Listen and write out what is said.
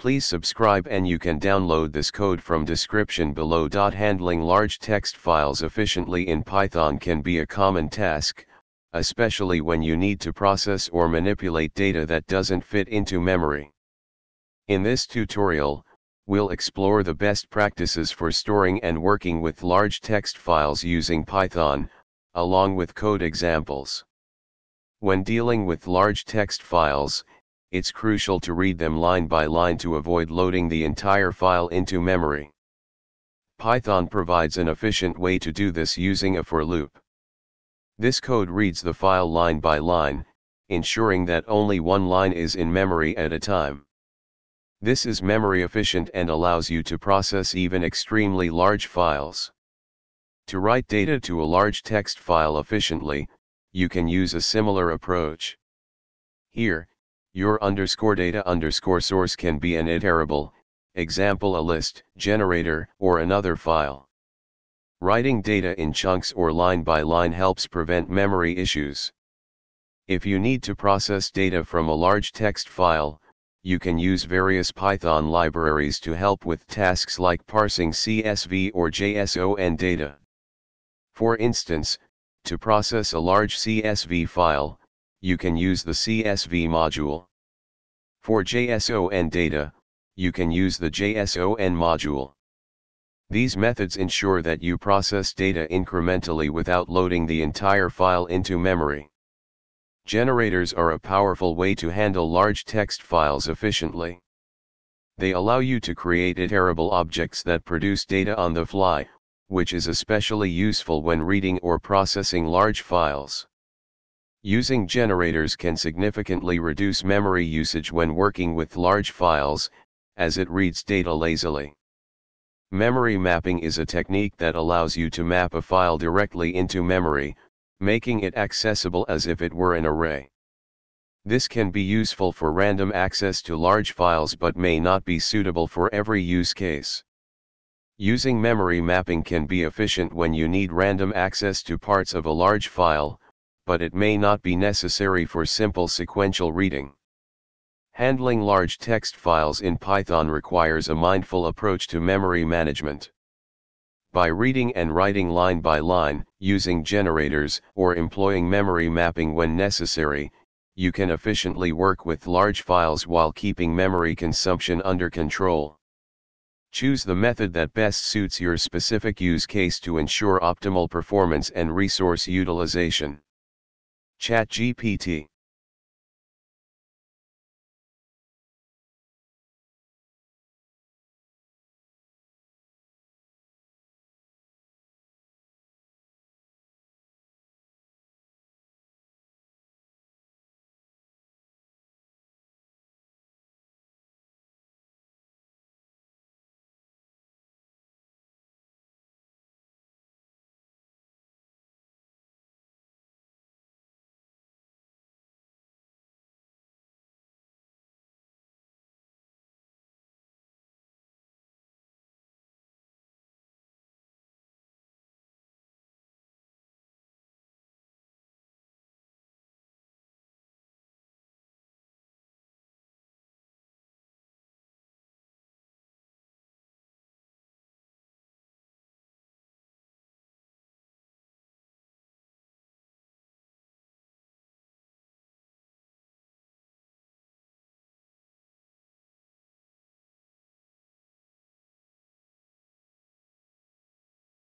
Please subscribe and you can download this code from description below. Handling large text files efficiently in Python can be a common task, especially when you need to process or manipulate data that doesn't fit into memory. In this tutorial, we'll explore the best practices for storing and working with large text files using Python, along with code examples. When dealing with large text files, it's crucial to read them line by line to avoid loading the entire file into memory. Python provides an efficient way to do this using a for loop. This code reads the file line by line, ensuring that only one line is in memory at a time. This is memory efficient and allows you to process even extremely large files. To write data to a large text file efficiently, you can use a similar approach. Here, your _data_ source can be an iterable, example a list, generator, or another file. Writing data in chunks or line by line helps prevent memory issues. If you need to process data from a large text file, you can use various Python libraries to help with tasks like parsing CSV or JSON data. For instance, to process a large CSV file, you can use the CSV module. For JSON data, you can use the JSON module. These methods ensure that you process data incrementally without loading the entire file into memory. Generators are a powerful way to handle large text files efficiently. They allow you to create iterable objects that produce data on the fly, which is especially useful when reading or processing large files. Using generators can significantly reduce memory usage when working with large files, as it reads data lazily. Memory mapping is a technique that allows you to map a file directly into memory, making it accessible as if it were an array. This can be useful for random access to large files but may not be suitable for every use case. Using memory mapping can be efficient when you need random access to parts of a large file, but it may not be necessary for simple sequential reading. Handling large text files in Python requires a mindful approach to memory management. By reading and writing line by line, using generators, or employing memory mapping when necessary, you can efficiently work with large files while keeping memory consumption under control. Choose the method that best suits your specific use case to ensure optimal performance and resource utilization. ChatGPT